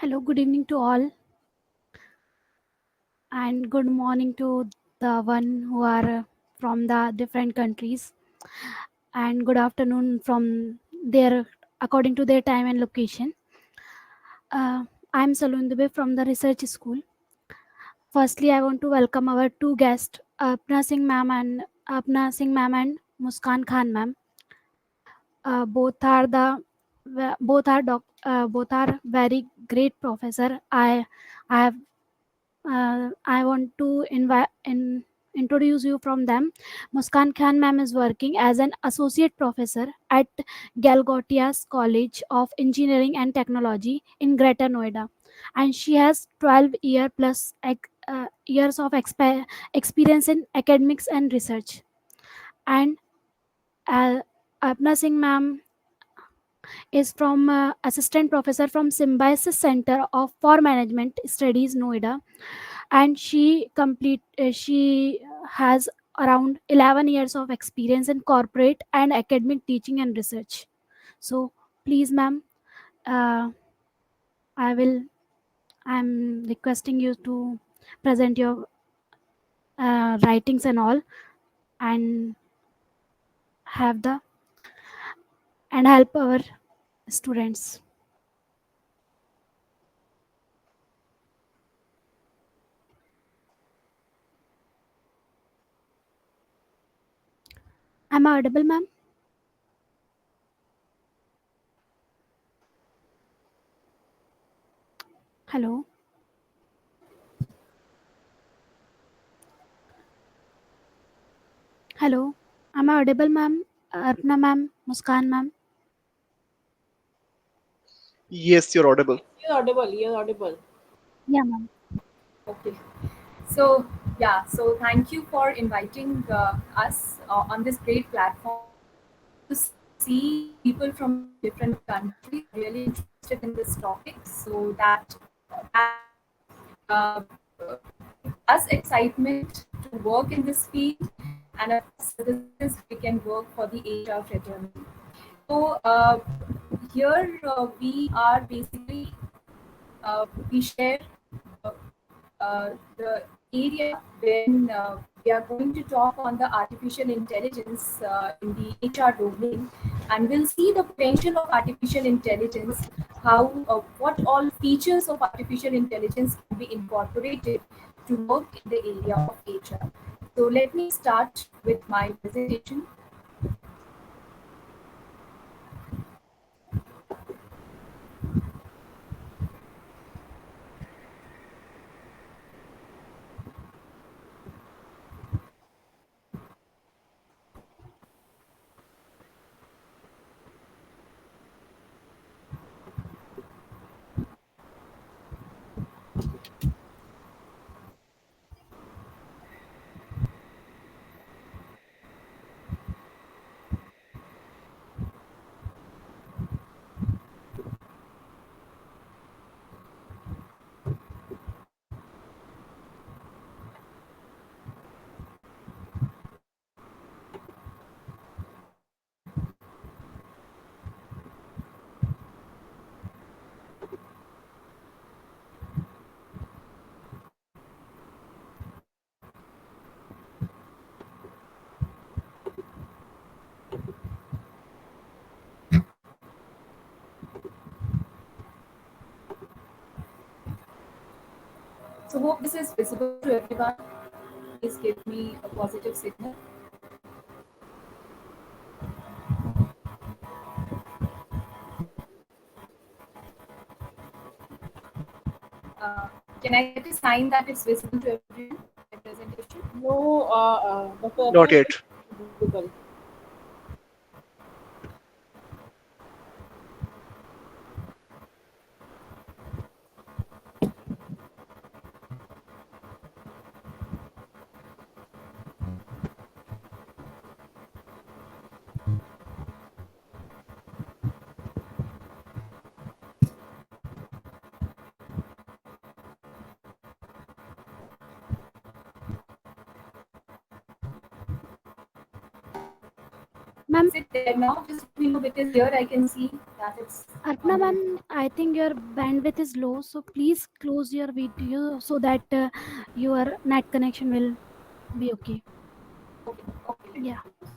Hello, good evening to all, and good morning to the one who are from the different countries, and good afternoon from their according to their time and location. I'm Salun Dubey from the research school. Firstly, I want to welcome our two guests, Apna Singh ma'am and Muskan Khan ma'am. Both are very great professor. I have I want to introduce you from them. Muskan Khan ma'am is working as an associate professor at Galgotias College of Engineering and Technology in Greater Noida, and she has 12 plus years of experience in academics and research. And uh, Apna Singh ma'am is from assistant professor from Symbiosis Center of for Management Studies, Noida, and she has around 11 years of experience in corporate and academic teaching and research. So please ma'am, uh, i will I'm requesting you to present your writings and all, and have the and help our students. Am I audible ma'am? Hello? Hello? Am I audible ma'am? Arpana ma'am, Muskan ma'am? Yes, you're audible. You're audible. You're audible. Yeah ma'am. Okay. So, yeah, so thank you for inviting us on this great platform to see people from different countries who are really interested in this topic. So that uh, us excitement to work in this field, and of course, this is we can work for the HR fraternity. So, here we are basically we share uh, the area when we are going to talk on the artificial intelligence in the HR domain, and we'll see the potential of artificial intelligence, how what all features of artificial intelligence can be incorporated to work in the area of HR. So let me start with my presentation. So hope this is visible to everyone. Please give me a positive signal. Uh, can I get a sign that it's visible to everyone? My presentation. No, Dr. Not Abna, yet. it's visible. Ma'am, Is it there now? Just let me know because here I can see that it's Arpana on the ma'am, record. I think your bandwidth is low, so please close your video so that your net connection will be okay. Okay, okay, let me Yeah. close.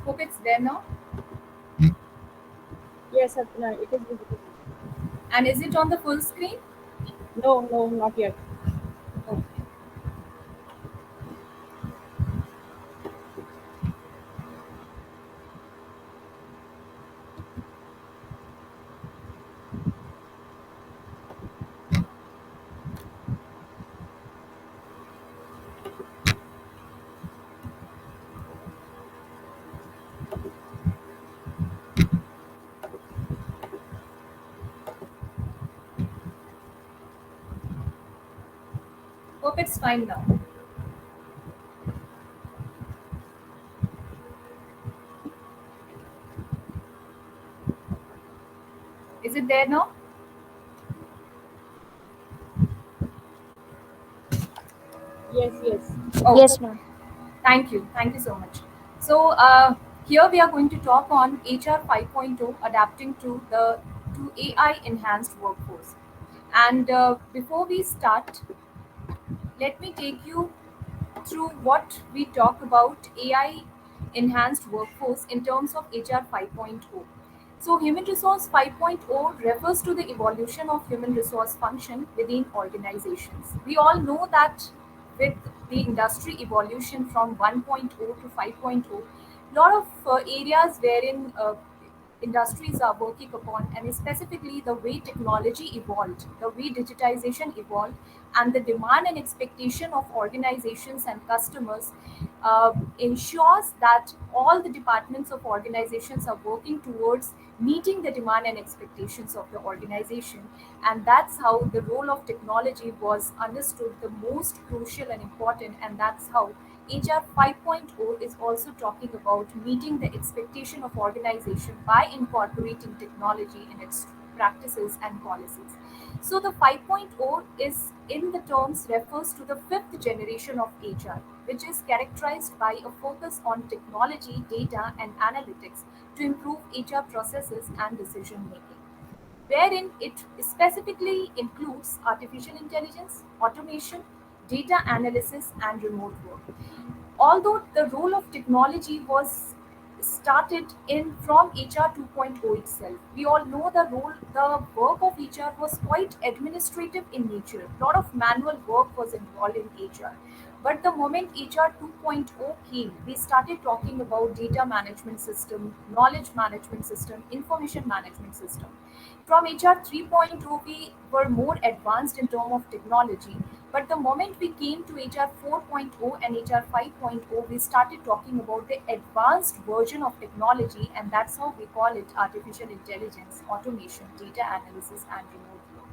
Hope it's there now. Yes, Arpana, it is visible. And is it on the full screen? No, no, not yet. Okay. Hope it's fine now. Is it there now? Yes, yes. Oh, Yes, ma'am. thank you. Thank you so much. So here we are going to talk on HR 5.0 adapting to AI enhanced workforce. And before we start, let me take you through what we talk about AI enhanced workforce in terms of HR 5.0. So, Human Resource 5.0 refers to the evolution of human resource function within organizations. We all know that with the industry evolution from 1.0 to 5.0, lot of areas wherein industries are working upon, and specifically the way technology evolved, the way digitization evolved, and the demand and expectation of organizations and customers ensures that all the departments of organizations are working towards meeting the demand and expectations of the organization. And that's how the role of technology was understood the most crucial and important, and that's how HR 5.0 is also talking about meeting the expectation of organization by incorporating technology in its practices and policies. So the 5.0 is in the terms refers to the fifth generation of HR, which is characterized by a focus on technology, data, and analytics to improve HR processes and decision making, wherein it specifically includes artificial intelligence, automation, data analysis, and remote work. Although the role of technology was started in from HR 2.0 itself, we all know the work of HR was quite administrative in nature. A lot of manual work was involved in HR. But the moment HR 2.0 came, we started talking about data management system, knowledge management system, information management system. From HR 3.0, we were more advanced in terms of technology. But the moment we came to HR 4.0 and HR 5.0, we started talking about the advanced version of technology, and that's how we call it artificial intelligence, automation, data analysis, and remote work.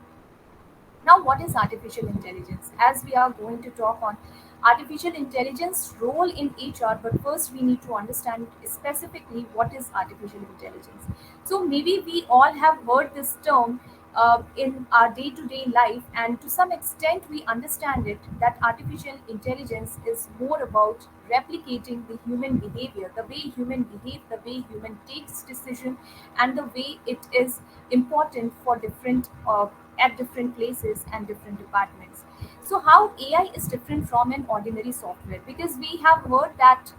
Now, what is artificial intelligence? As we are going to talk on artificial intelligence role in HR, but first we need to understand specifically what is artificial intelligence. So maybe we all have heard this term in our day-to-day life, and to some extent we understand it that artificial intelligence is more about replicating the human behavior, the way human behave, the way human takes decision, and the way it is important for different at different places and different departments. So how AI is different from an ordinary software? Because we have heard that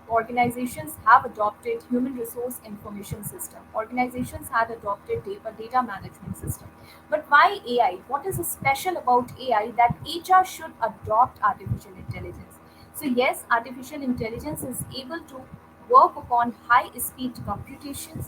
organizations have adopted human resource information system. Organizations had adopted data management system. But why AI? What is special about AI that HR should adopt artificial intelligence? So yes, artificial intelligence is able to work upon high speed computations,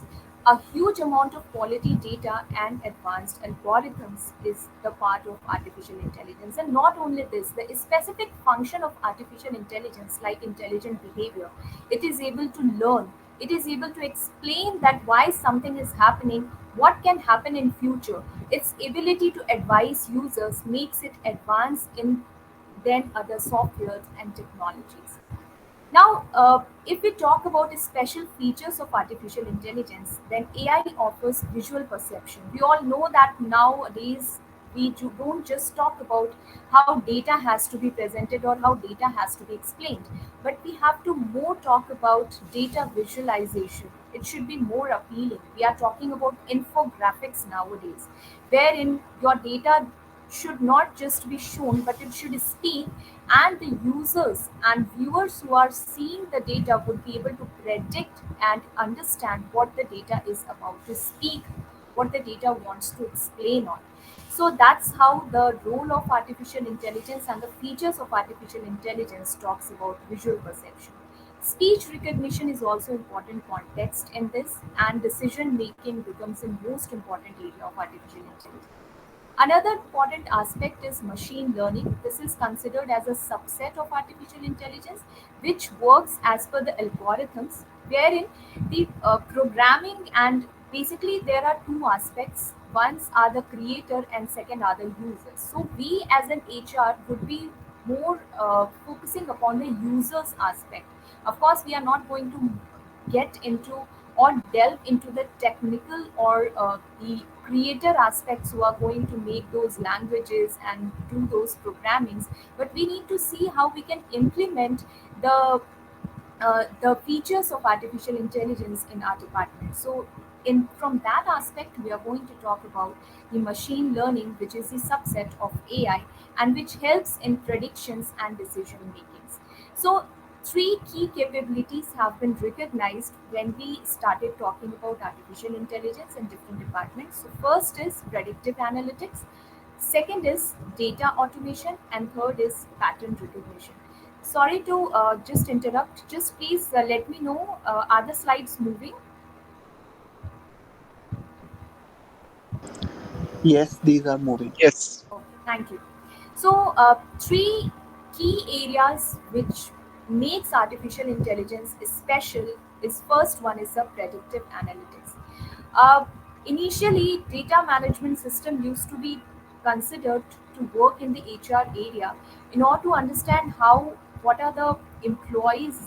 a huge amount of quality data and advanced algorithms is the part of artificial intelligence. And not only this, the specific function of artificial intelligence, like intelligent behavior, it is able to learn. It is able to explain that why something is happening, what can happen in future. Its ability to advise users makes it advanced in than other softwares and technologies. Now, if we talk about the special features of artificial intelligence, then AI offers visual perception. We all know that nowadays don't just talk about how data has to be presented or how data has to be explained, but we have to more talk about data visualization. It should be more appealing. We are talking about infographics nowadays, wherein your data should not just be shown, but it should speak, and the users and viewers who are seeing the data would be able to predict and understand what the data is about to speak, what the data wants to explain on. So that's how the role of artificial intelligence and the features of artificial intelligence talks about visual perception. Speech recognition is also important context in this, and decision making becomes the most important area of artificial intelligence. Another important aspect is machine learning. This is considered as a subset of artificial intelligence, which works as per the algorithms, wherein the programming, and basically there are two aspects. One are the creator and second are the users. So we as an HR would be more focusing upon the users aspect. Of course, we are not going to get into or delve into the technical or the creator aspects who are going to make those languages and do those programmings, but we need to see how we can implement the features of artificial intelligence in our department. So in from that aspect, we are going to talk about the machine learning, which is the subset of AI and which helps in predictions and decision makings. So three key capabilities have been recognized when we started talking about artificial intelligence in different departments. So first is predictive analytics, second is data automation, and third is pattern recognition. Sorry to just interrupt. Just please let me know, are the slides moving? Yes, these are moving. Yes. Okay, thank you. So, three key areas which makes artificial intelligence special is first one is the predictive analytics. Uh, Initially, data management system used to be considered to work in the HR area in order to understand how what are the employees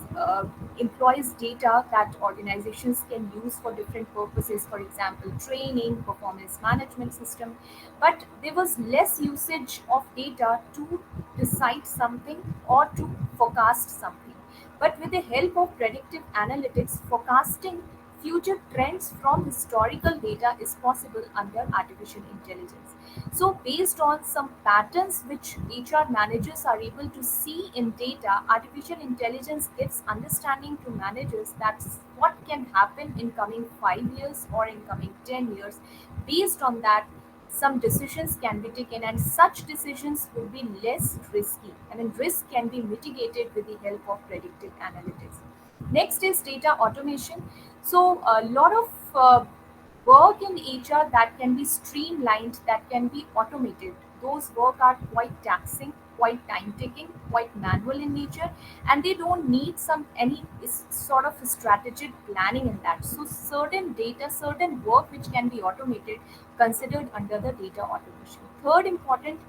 data that organizations can use for different purposes, for example training, performance management system, but there was less usage of data to decide something or to forecast something. But with the help of predictive analytics, forecasting future trends from historical data is possible under artificial intelligence. So, based on some patterns which HR managers are able to see in data, artificial intelligence gives understanding to managers that what can happen in coming 5 years or in coming 10 years. Based on that, some decisions can be taken, and such decisions will be less risky. I mean, risk can be mitigated with the help of predictive analytics. Next is data automation. So a lot of work in HR that can be streamlined, that can be automated. Those work are quite taxing, quite time taking, quite manual in nature, and they don't need some any sort of strategic planning in that. So certain data, certain work which can be automated, considered under the data automation. Third important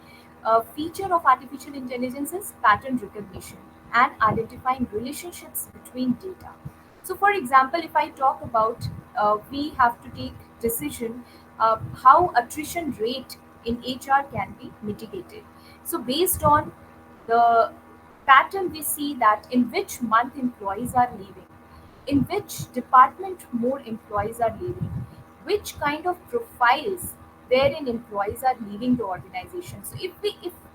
feature of artificial intelligence is pattern recognition and identifying relationships between data. So, for example, if I talk about we have to take decision how attrition rate in HR can be mitigated. So, based on the pattern, we see that in which month employees are leaving, in which department more employees are leaving, which kind of profiles wherein employees are leaving the organization. So if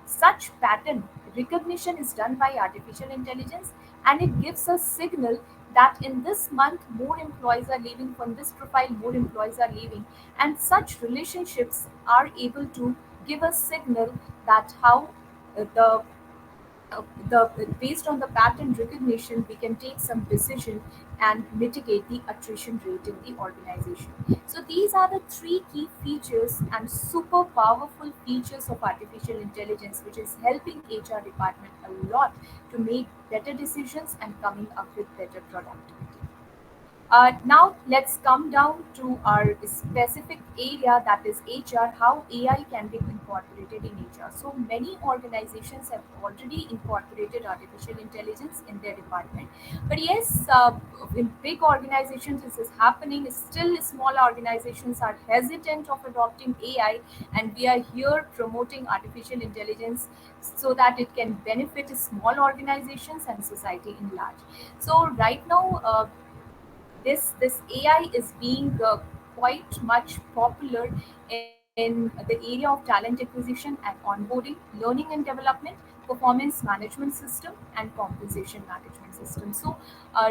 such pattern recognition is done by artificial intelligence, and it gives a signal that in this month more employees are leaving, from this profile more employees are leaving, and such relationships are able to give a signal that how the the based on the pattern recognition we can take some decision and mitigate the attrition rate in the organization. So these are the three key features and super powerful features of artificial intelligence which is helping HR department a lot to make better decisions and coming up with better productivity. Now let's come down to our specific area, that is HR, how AI can be incorporated in HR. So many organizations have already incorporated artificial intelligence in their department. But yes, in big organizations this is happening. Still small organizations are hesitant of adopting AI, and we are here promoting artificial intelligence so that it can benefit small organizations and society in large. So right now, this AI is being quite much popular in the area of talent acquisition and onboarding, learning and development, performance management system, and compensation management system. So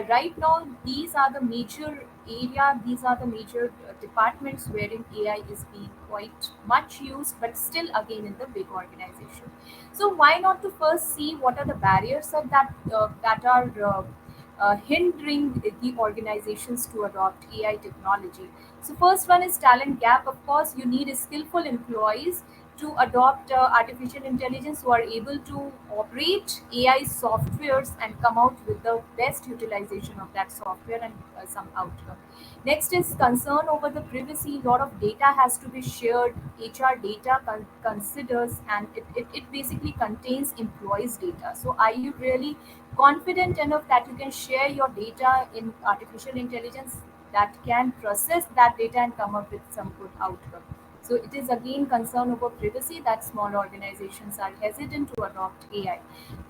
right now, these are the major area, these are the major departments wherein AI is being quite much used, but still again in the big organization. So why not to first see what are the barriers that are hindering the organizations to adopt AI technology. So first one is talent gap. Of course, you need skillful employees to adopt artificial intelligence who are able to operate AI softwares and come out with the best utilization of that software and some outcome. Next is concern over the privacy. A lot of data has to be shared. HR data considers, and it basically contains employees' data. So are you really confident enough that you can share your data in artificial intelligence that can process that data and come up with some good outcome? So it is again concern over privacy that small organizations are hesitant to adopt AI.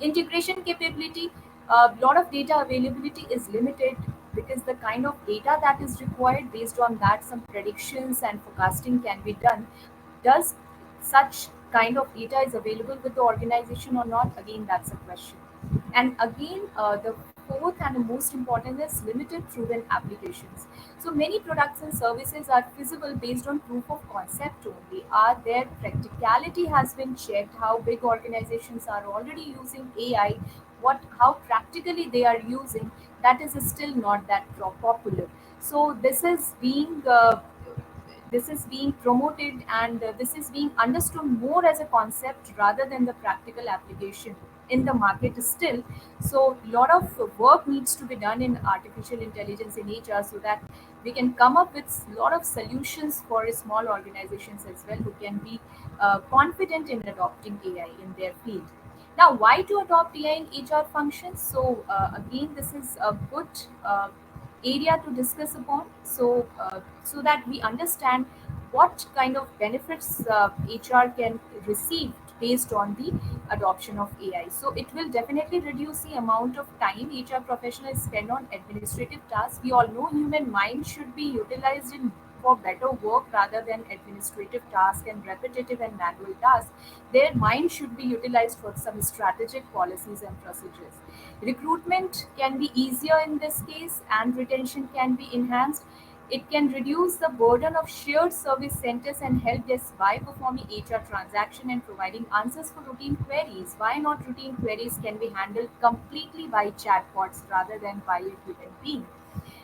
Integration capability, a lot of data availability is limited because the kind of data that is required, based on that some predictions and forecasting can be done. Does such kind of data is available with the organization or not? Again, that's a question. And again, the fourth and the most important is limited proven applications. So many products and services are feasible based on proof of concept only. Are their practicality has been checked? How big organizations are already using AI? What how practically they are using? That is still not that popular. So this is being promoted, and this is being understood more as a concept rather than the practical application in the market still. So a lot of work needs to be done in artificial intelligence in HR so that we can come up with a lot of solutions for small organizations as well who can be confident in adopting AI in their field. Now, why to adopt AI in HR functions? So again, this is a good area to discuss upon. So that we understand what kind of benefits HR can receive based on the adoption of AI. So it will definitely reduce the amount of time HR professionals spend on administrative tasks. We all know human mind should be utilized in for better work rather than administrative tasks and repetitive and manual tasks. Their mind should be utilized for some strategic policies and procedures. Recruitment can be easier in this case, and retention can be enhanced. It can reduce the burden of shared service centers and help desk by performing HR transaction and providing answers for routine queries. Why not routine queries can be handled completely by chatbots rather than by a human being?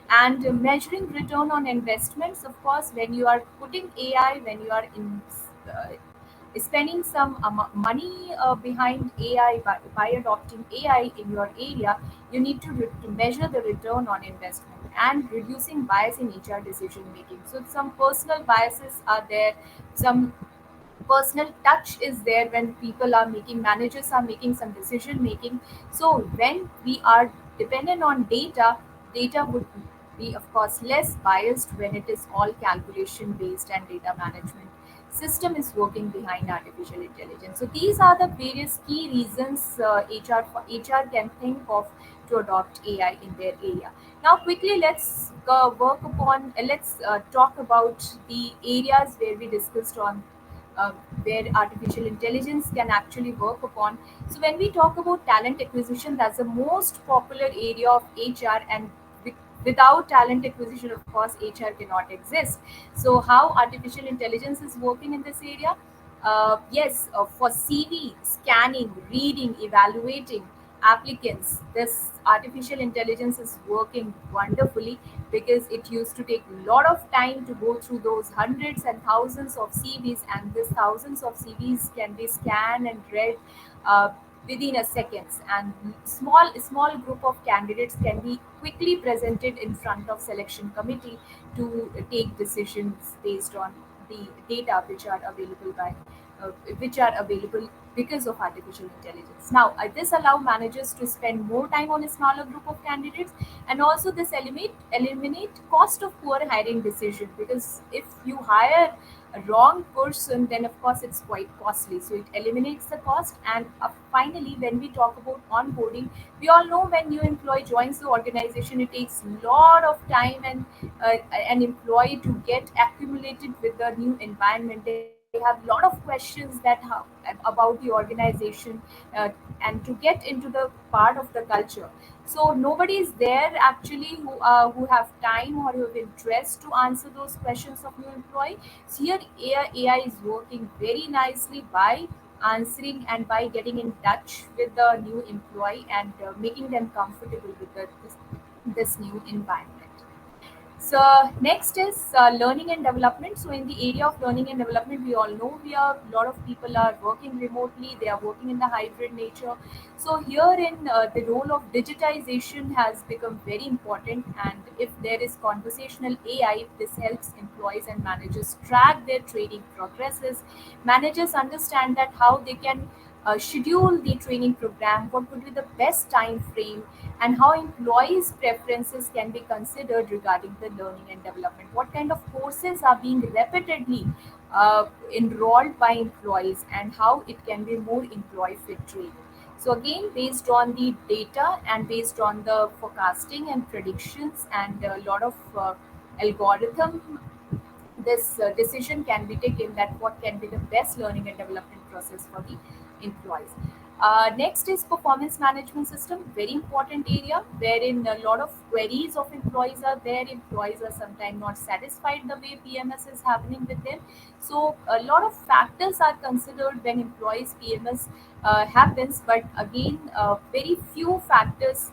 And measuring return on investments, of course, when you are putting AI, when you are in spending some money behind AI by adopting AI in your area, you need to measure the return on investment and reducing bias in HR decision making. So some personal biases are there, some personal touch is there when people are making, managers are making some decision making. So when we are dependent on data would be of course less biased when it is all calculation based and data management system is working behind artificial intelligence. So these are the various key reasons HR can think of to adopt AI in their area. Now quickly let's work upon let's talk about the areas where we discussed on uh, where artificial intelligence can actually work upon. So when we talk about talent acquisition, that's the most popular area of HR, and wi- without talent acquisition, of course, HR cannot exist. So how artificial intelligence is working in this area? Yes, for CV scanning, reading, evaluating applicants, this artificial intelligence is working wonderfully, because it used to take a lot of time to go through those hundreds and thousands of CVs, and these thousands of CVs can be scanned and read uh, within a seconds, and small group of candidates can be quickly presented in front of selection committee to take decisions based on the data which are available because of artificial intelligence. Now, this allow managers to spend more time on a smaller group of candidates, and also this eliminate cost of poor hiring decision, because if you hire a wrong person, then of course it's quite costly. So it eliminates the cost. And finally, when we talk about onboarding, we all know when new employee joins the organization, it takes a lot of time and an employee to get accumulated with the new environment. They have a lot of questions about the organization, uh, and to get into the part of the culture. So nobody is there actually who have time or who have interest to answer those questions of new employee. So here AI is working very nicely by answering and by getting in touch with the new employee, and making them comfortable with this new environment. So next is learning and development. So in the area of learning and development, we all know we are a lot of people are working remotely. They are working in the hybrid nature. So here in the role of digitization has become very important. And if there is conversational AI, this helps employees and managers track their training progresses. Managers understand that how they can schedule the training program, what would be the best time frame, and how employees' preferences can be considered regarding the learning and development. What kind of courses are being repeatedly enrolled by employees, and how it can be more employee fit training. So again, based on the data and based on the forecasting and predictions and a lot of algorithm, this decision can be taken that what can be the best learning and development process for the employees. Next is performance management system, very important area, wherein a lot of queries of employees are there. Employees are sometimes not satisfied the way PMS is happening with them. So a lot of factors are considered when employees PMS happens, but again, very few factors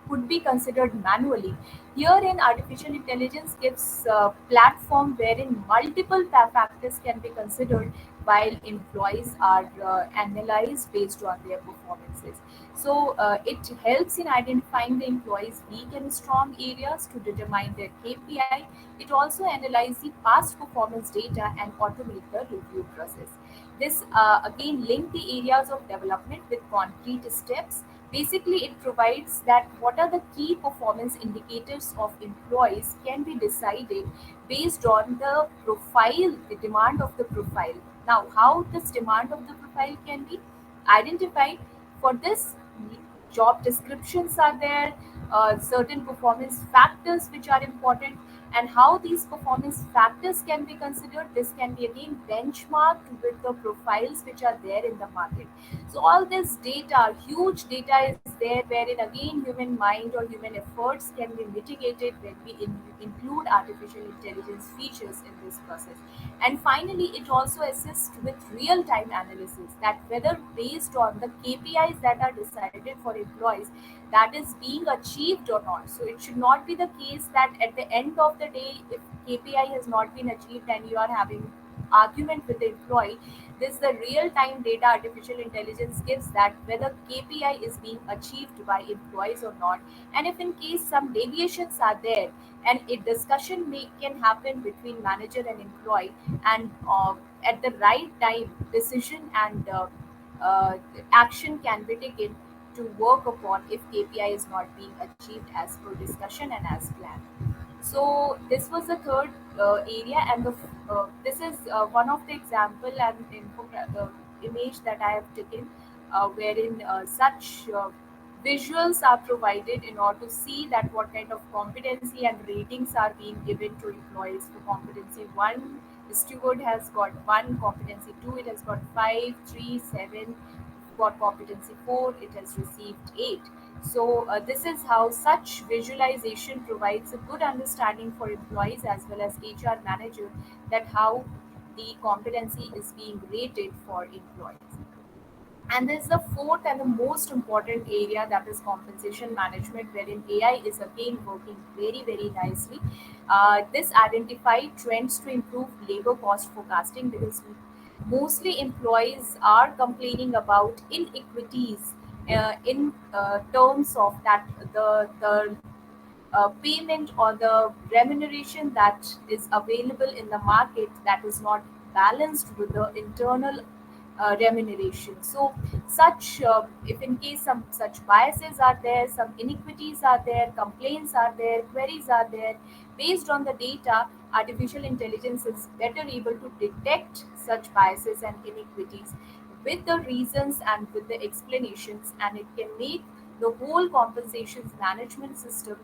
could be considered manually. Here in artificial intelligence gives a platform wherein multiple factors can be considered while employees are analyzed based on their performances. So it helps in identifying the employees' weak and strong areas to determine their KPI. It also analyzes the past performance data and automate the review process. This again link the areas of development with concrete steps. Basically, it provides that what are the key performance indicators of employees can be decided based on the profile, the demand of the profile. Now, how this demand of the profile can be identified? For this, job descriptions are there, certain performance factors which are important, and how these performance factors can be considered. This can be again benchmarked with the profiles which are there in the market. So all this data, huge data is there, wherein again human mind or human efforts can be mitigated when we include artificial intelligence features in this process. And finally, it also assists with real-time analysis, that whether based on the KPIs that are decided for employees, that is being achieved or not. So it should not be the case that at the end of the day, if KPI has not been achieved and you are having argument with the employee, this the real time data artificial intelligence gives that whether KPI is being achieved by employees or not. And if in case some deviations are there, and a discussion can happen between manager and employee, and at the right time decision and action can be taken to work upon if KPI is not being achieved as per discussion and as planned. So this was the third area, and this is one of the example and image that I have taken, wherein such visuals are provided in order to see that what kind of competency and ratings are being given to employees for competency 1, Steward has got 1, competency 2, it has got 5, 3, 7, got competency 4, it has received 8. So, this is how such visualization provides a good understanding for employees as well as HR manager that how the competency is being rated for employees. And there's the fourth and the most important area, that is compensation management, wherein AI is again working very, very nicely. This identified trends to improve labor cost forecasting, because mostly employees are complaining about inequities in terms of that the payment or the remuneration that is available in the market that is not balanced with the internal remuneration. So, such if in case some such biases are there, some iniquities are there, complaints are there, queries are there, based on the data, artificial intelligence is better able to detect such biases and iniquities with the reasons and with the explanations, and it can make the whole compensations management system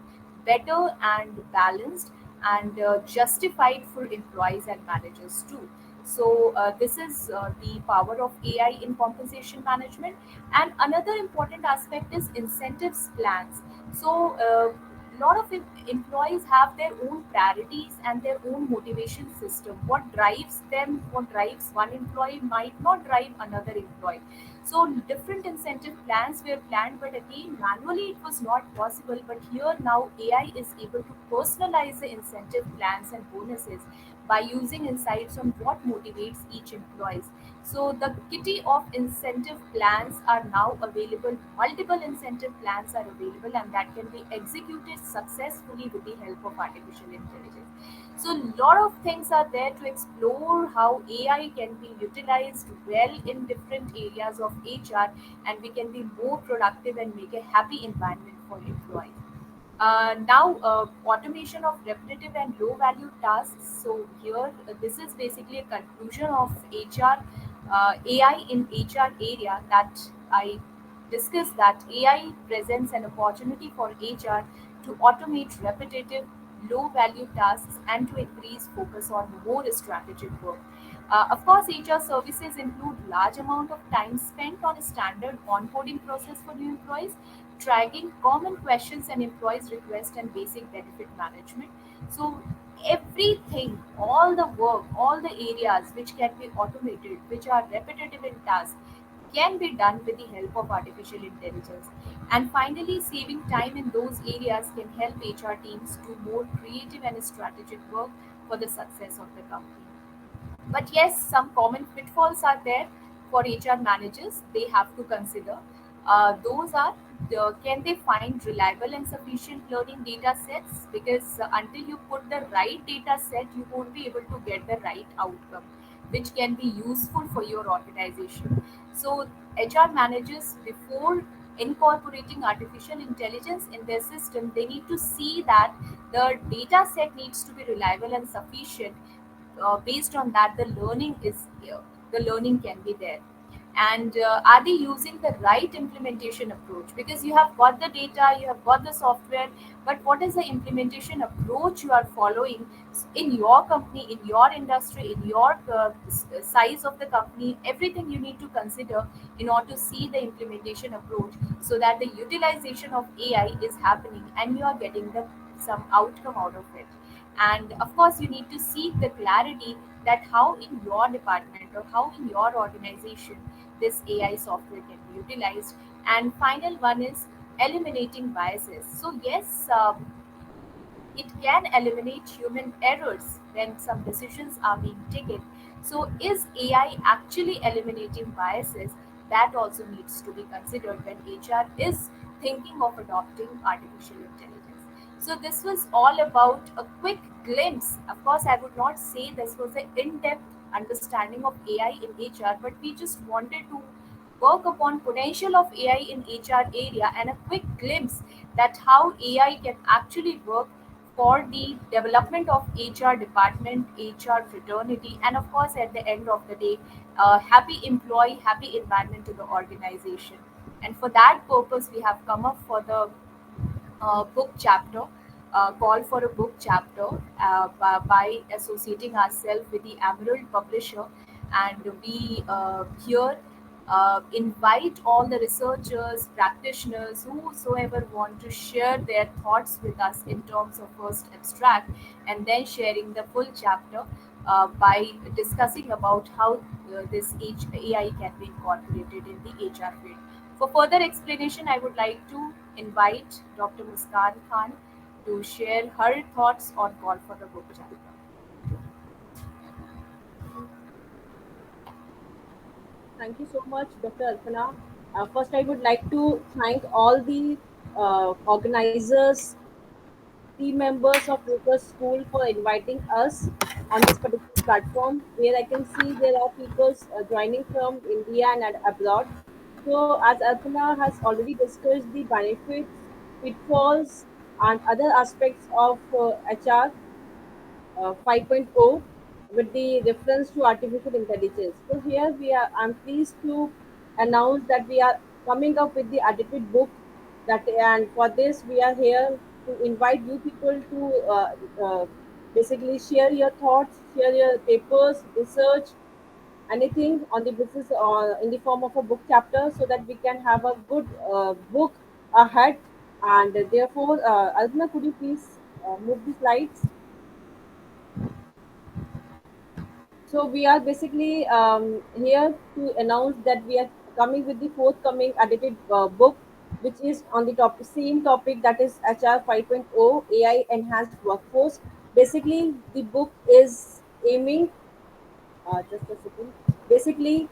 better and balanced and justified for employees and managers too. So, this is the power of AI in compensation management. And another important aspect is incentives plans. So, a lot of employees have their own priorities and their own motivation system. What drives them, what drives one employee might not drive another employee. So different incentive plans were planned, but again, manually it was not possible. But here now AI is able to personalize the incentive plans and bonuses by using insights on what motivates each employee. So the kitty of incentive plans are now available. Multiple incentive plans are available, and that can be executed successfully with the help of artificial intelligence. So, a lot of things are there to explore how AI can be utilized well in different areas of HR, and we can be more productive and make a happy environment for employees. Now, automation of repetitive and low value tasks. So, here this is basically a conclusion of HR, AI in HR area, that I discussed that AI presents an opportunity for HR to automate repetitive, low value tasks and to increase focus on more strategic work. Of course, HR services include large amount of time spent on a standard onboarding process for new employees, tracking common questions and employees' requests, and basic benefit management. So everything, all the work, all the areas which can be automated, which are repetitive in task, can be done with the help of artificial intelligence. And finally, saving time in those areas can help HR teams do more creative and strategic work for the success of the company. But yes, some common pitfalls are there for HR managers they have to consider. Those are can they find reliable and sufficient learning data sets? Because until you put the right data set, you won't be able to get the right outcome, which can be useful for your organization. So, HR managers, before incorporating artificial intelligence in their system, they need to see that the data set needs to be reliable and sufficient. Based on that, the learning can be there. And are they using the right implementation approach? Because you have got the data, you have got the software, but what is the implementation approach you are following in your company, in your industry, in your size of the company? Everything you need to consider in order to see the implementation approach, so that the utilization of AI is happening and you are getting the some outcome out of it. And of course, you need to seek the clarity that how in your department or how in your organization this AI software can be utilized. And final one is eliminating biases. So yes, it can eliminate human errors when some decisions are being taken. So, is AI actually eliminating biases? That also needs to be considered when HR is thinking of adopting artificial intelligence. So, this was all about a quick glimpse. Of course, I would not say this was an in depth understanding of AI in HR, but we just wanted to work upon potential of AI in HR area and a quick glimpse that how AI can actually work for the development of HR department, HR fraternity, and of course, at the end of the day, happy employee, happy environment to the organization. And for that purpose, we have come up for the book chapter. call for a book chapter by associating ourselves with the Emerald Publisher, and we here invite all the researchers, practitioners, whosoever want to share their thoughts with us in terms of first abstract and then sharing the full chapter by discussing about how this AI can be incorporated in the HR field. For further explanation, I would like to invite Dr. Muskan Khan to share her thoughts on call for the book chapter. Thank you so much, Dr. Alpana. First, I would like to thank all the organizers, team members of Focus School for inviting us on this particular platform where I can see there are people joining from India and abroad. So, as Alpana has already discussed the benefits, pitfalls, and other aspects of HR 5.0 with the reference to artificial intelligence. So here I'm pleased to announce that we are coming up with the edited book and for this we are here to invite you people to basically share your thoughts, share your papers, research, anything on the business or in the form of a book chapter so that we can have a good book ahead. And therefore, Alpna, could you please move the slides? So we are basically here to announce that we are coming with the forthcoming edited book, which is on the same topic, that is HR 5.0 AI enhanced workforce. Basically, the book is aiming just a second. Basically,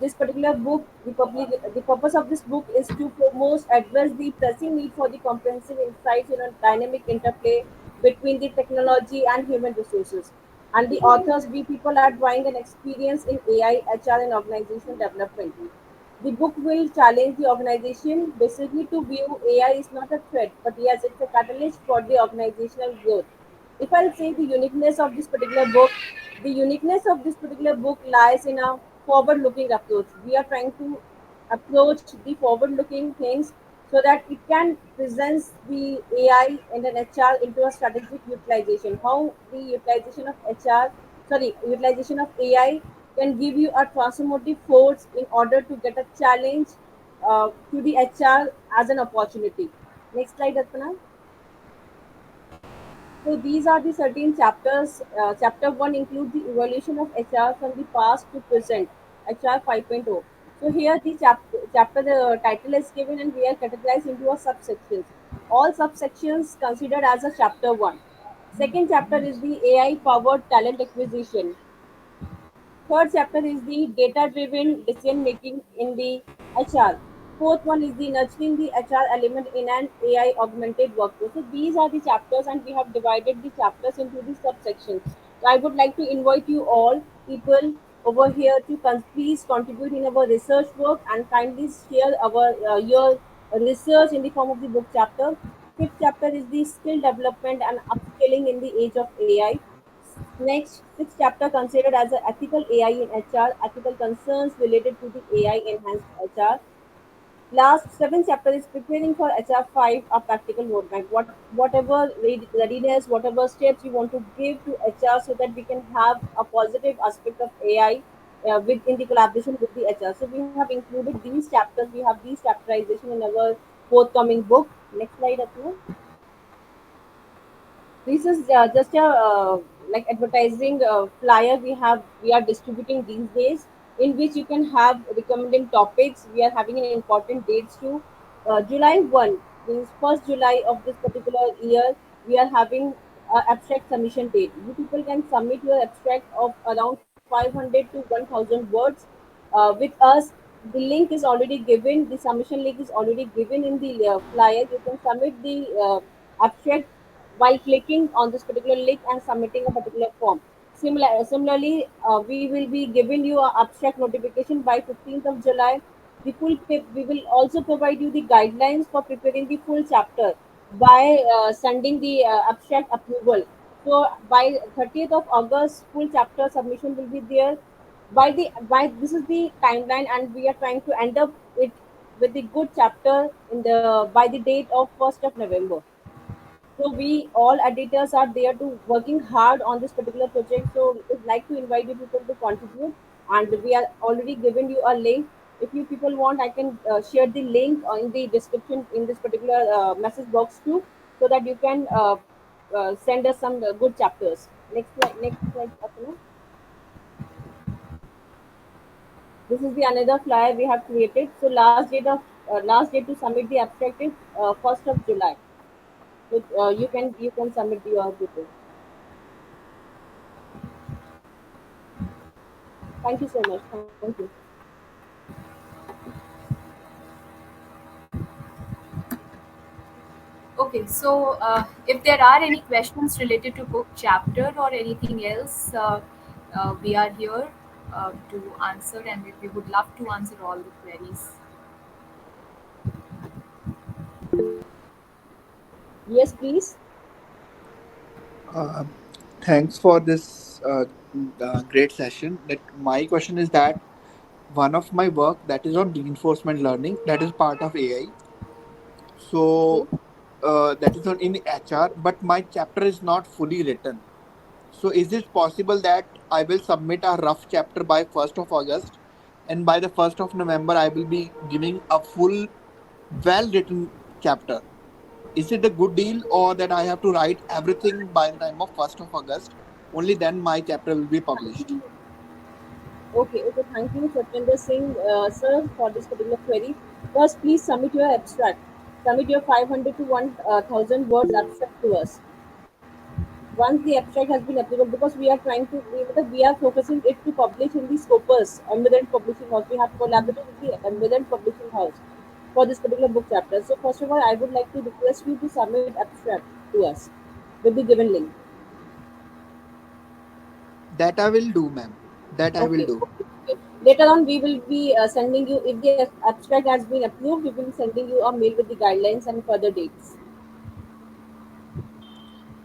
this particular book, the purpose of this book is to foremost address the pressing need for the comprehensive insights in a dynamic interplay between the technology and human resources. And the authors, we people are drawing an experience in AI, HR, and organizational development. The book will challenge the organization basically to view AI is not a threat, but yes, it's a catalyst for the organizational growth. If I'll say the uniqueness of this particular book, the uniqueness of this particular book lies in a forward looking approach. We are trying to approach the forward looking things so that it can present the AI and an HR into a strategic utilization. How the utilization of utilization of AI can give you a transformative force in order to get a challenge to the HR as an opportunity. Next slide, Arpana. So these are the certain chapters. Chapter 1 includes the evolution of HR from the past to present, HR 5.0. So here the chapter the title is given and we are categorized into a subsections. All subsections considered as a chapter 1. Second chapter is the AI powered talent acquisition. Third chapter is the data-driven decision-making in the HR. Fourth one is the nurturing the HR element in an AI augmented workforce. So these are the chapters, and we have divided the chapters into the subsections. So I would like to invite you all people over here to please contribute in our research work and kindly share our your research in the form of the book chapter. Fifth chapter is the skill development and upskilling in the age of AI. Next, sixth chapter considered as a ethical AI in HR, ethical concerns related to the AI enhanced HR. Last seventh chapter is preparing for HR 5, a practical roadmap. Whatever readiness, whatever steps you want to give to HR so that we can have a positive aspect of AI in the collaboration with the HR. So we have included these chapters. We have these chapterization in our forthcoming book. Next slide, Atul. This is just a like advertising flyer we are distributing these days, in which you can have recommended topics. We are having an important dates too. July 1 means first July of this particular year. We are having abstract submission date. You people can submit your abstract of around 500 to 1000 words with us. The link is already given. The submission link is already given in the flyer. You can submit the abstract while clicking on this particular link and submitting a particular form. Similarly, we will be giving you an abstract notification by 15th of July. We will also provide you the guidelines for preparing the full chapter by sending the abstract approval. So by 30th of August, full chapter submission will be there. By this is the timeline, and we are trying to end up it with the good chapter in the by the date of 1st of November. So we all editors are there to working hard on this particular project. So we'd like to invite you people to contribute, and we are already giving you a link. If you people want, I can share the link in the description in this particular message box too, so that you can send us some good chapters. Next slide, Apna. This is the another flyer we have created. So last date to submit the abstract is 1st of July. So you can submit your people. Thank you so much. Thank you. Okay, so if there are any questions related to book chapter or anything else, we are here to answer, and we would love to answer all the queries. Yes, please. Uh, Thanks for this great session. That my question is that one of my work that is on reinforcement learning that is part of AI. Okay. So that is on in HR, but my chapter is not fully written. So is it possible that I will submit a rough chapter by 1st of August, and by the 1st of November I will be giving a full, well written chapter? Is it a good deal, or that I have to write everything by the time of 1st of August? Only then my chapter will be published. Okay. Okay. Thank you, Satwinder Singh, sir, for this particular query. First, please submit your abstract. Submit your 500 to 1,000 words abstract to us. Once the abstract has been approved, because we are focusing it to publish in the Scopus Embedded Publishing House. We have collaborated with the Embedded Publishing House for this particular book chapter. So first of all, I would like to request you to submit abstract to us with the given link. That I will do, ma'am. That I will Okay, do. okay, okay. Later on, we will be sending you, if the abstract has been approved, we will be sending you a mail with the guidelines and further dates.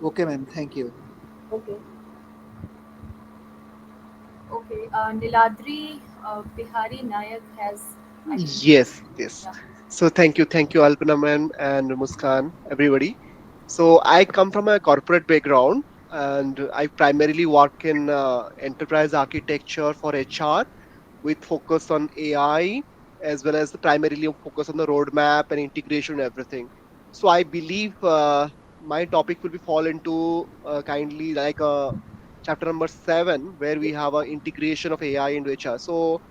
Okay, ma'am. Thank you. Okay. Okay, Niladri Bihari Nayak has, I think, Yes, yes. yeah. So thank you, Alpana ma'am and Muskan, everybody. So I come from a corporate background, and I primarily work in enterprise architecture for HR with focus on AI, as well as the primarily focus on the roadmap and integration and everything. So I believe my topic will be fall into kindly like chapter number 7, where we have a integration of AI into HR. So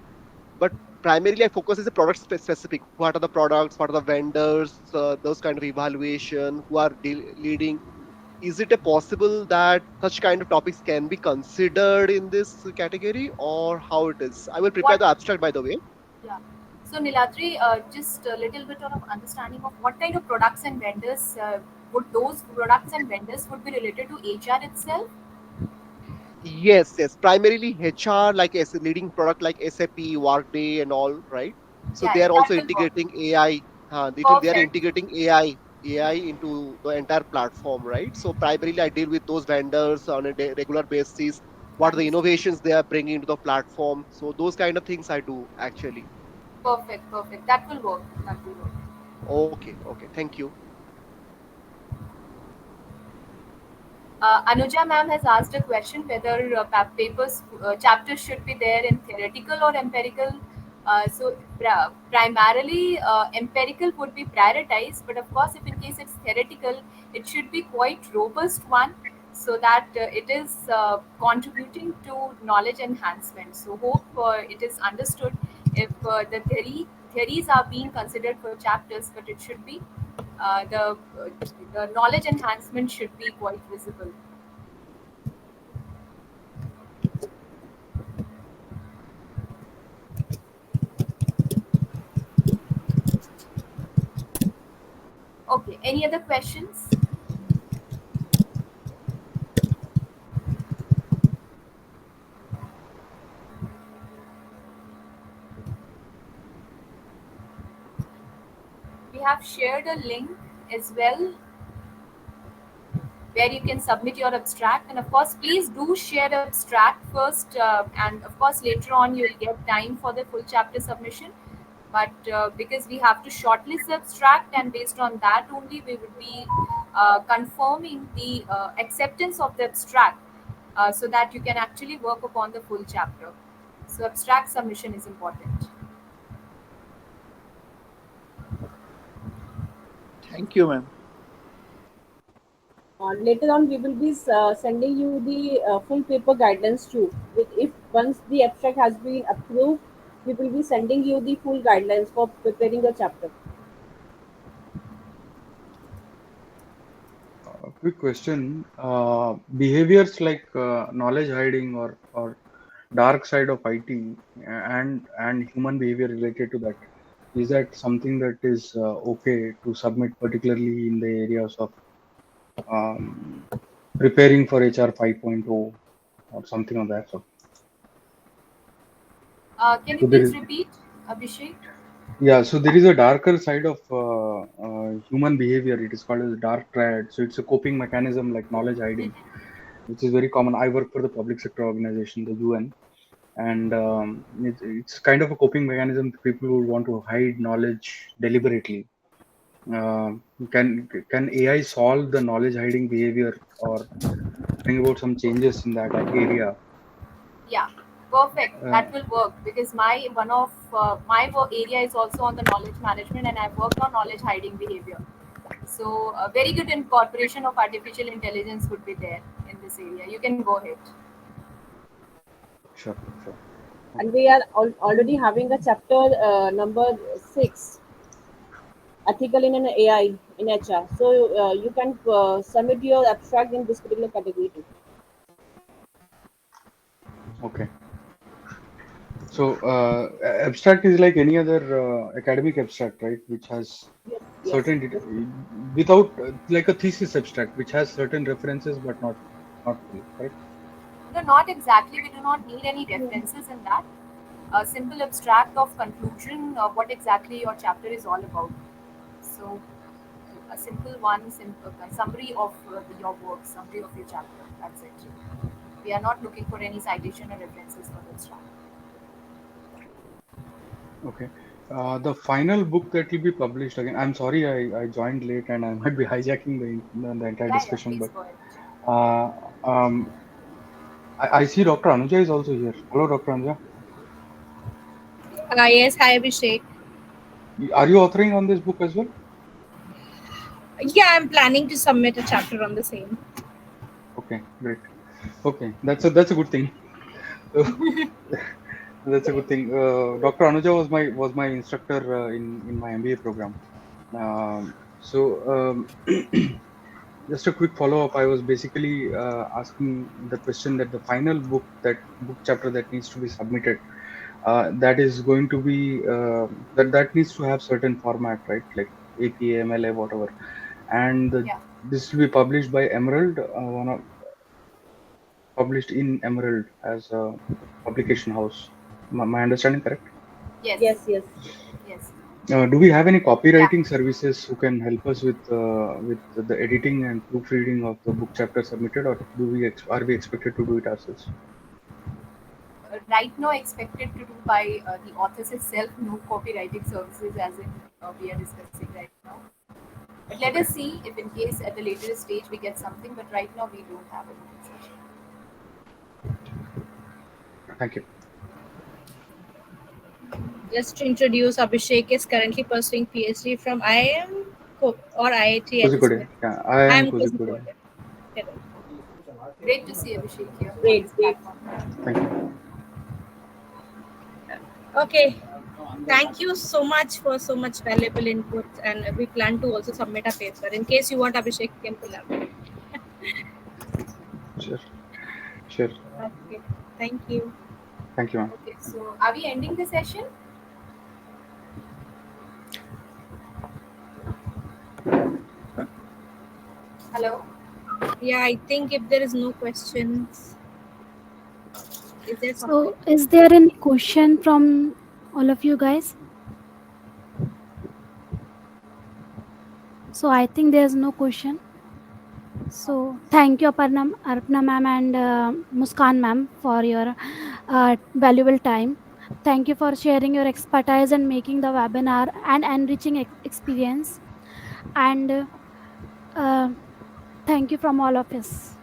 but primarily I focus is the product specific. What are the products? What are the vendors? Those kind of evaluation. Who are leading? Is it a possible that such kind of topics can be considered in this category, or how it is? I will prepare What? the abstract, by the way. Yeah. So Niladri, just a little bit of understanding of what kind of products and vendors would those products and vendors would be related to HR itself? Yes, yes. Primarily HR, like as a leading product like SAP, Workday, and all, right? So Yeah, they yeah, are that also will work. integrating AI. They are Perfect. integrating AI into the entire platform, right? So primarily, I deal with those vendors on a regular basis. What are the Understood. innovations they are bringing to the platform? So those kind of things I do actually. Perfect. Perfect. That will work. That will work. Okay, okay. Thank you. Anuja ma'am has asked a question whether papers chapters should be there in theoretical or empirical. So primarily empirical would be prioritized, but of course, if in case it's theoretical, it should be quite robust one, so that it is contributing to knowledge enhancement. So hope it is understood if the theories are being considered for chapters, but it should be uh, the uh, the knowledge enhancement should be quite visible. Okay, any other questions? We have shared a link as well where you can submit your abstract, and of course please do share abstract first, and of course later on you'll get time for the full chapter submission, but because we have to shortlist the abstract, and based on that only we would be confirming the acceptance of the abstract, so that you can actually work upon the full chapter. So abstract submission is important. Thank you, ma'am. Later on, we will be sending you the full paper guidelines too. With if once the abstract has been approved, we will be sending you the full guidelines for preparing a chapter. A quick question. Behaviors like knowledge hiding or dark side of IT and human behavior related to that, is that something that is okay to submit, particularly in the areas of um, preparing for HR 5.0 or something of that sort? Can you So there please is, repeat, Abhishek? yeah, so there is a darker side of human behavior. It is called as dark triad. So it's a coping mechanism like knowledge hiding, which is very common. I work for the public sector organization, the UN, and it's kind of a coping mechanism. People who want to hide knowledge deliberately. Can AI solve the knowledge hiding behavior or bring about some changes in that area? Yeah, perfect. Uh, That will work because my one of my work area is also on the knowledge management, and I've worked on knowledge hiding behavior. So a very good incorporation of artificial intelligence would be there in this area. You can go ahead. sure, sure. And we are already having a chapter number 6, ethical in an AI in HR. So you can submit your abstract in this particular category too. Okay. So abstract is like any other academic abstract, right? Which has Yes, yes. certain without like a thesis abstract, which has certain references but not full, right? No, not exactly. We do not need any references in that. A simple abstract of conclusion of what exactly your chapter is all about. So a simple one, simple summary of your work, summary of your chapter. That's it. We are not looking for any citation or references for the abstract. Okay. The final book that will be published again. I'm sorry, I joined late and I might be hijacking the entire Yeah, yeah. discussion, Please but go ahead. uh, I see Dr. Anuja is also here. Hello, Dr. Anuja. Yes, hi Abhishek. Are you authoring on this book as well? Yeah, I'm planning to submit a chapter on the same. Okay, great. Okay, that's a good thing. So, that's a good thing. Dr. Anuja was my instructor in my MBA program. So just a quick follow up. I was basically asking the question that the final book chapter that needs to be submitted, that is going to be that needs to have certain format, right? Like APA, MLA, whatever, and Yeah. this will be published by Emerald, published in Emerald as a publication house. My understanding correct? Yes. Yes, yes. Yes. Do we have any Yeah. copywriting services who can help us with the editing and proofreading of the book chapter submitted, or are we expected to do it ourselves? Right now expected to do by the authors itself, no copywriting services as in we are discussing right now. But let Okay, us see if in case at the later stage we get something, but right now we don't have it. thank you. Just to introduce, Abhishek is currently pursuing PhD from IIM or IIT at this Kozhikode, point. yeah, I I am am Kozhikode. Kozhikode. Correct. Great to see Abhishek here on Great, this great. platform. Thank you. Okay. Thank you so much for so much valuable input, and we plan to also submit a paper. In case you want, Abhishek, you can pull up. Sure, sure. Okay. Thank you. Thank you, ma'am. Okay, so are we ending the session? Hello? Yeah, I think if there is no questions, is there something? So, is there any question from all of you guys? So, I think there's no question. So, thank you, Arpana ma'am and Muskan ma'am, for your valuable time. Thank you for sharing your expertise and making the webinar and enriching experience. And Thank you from all of us.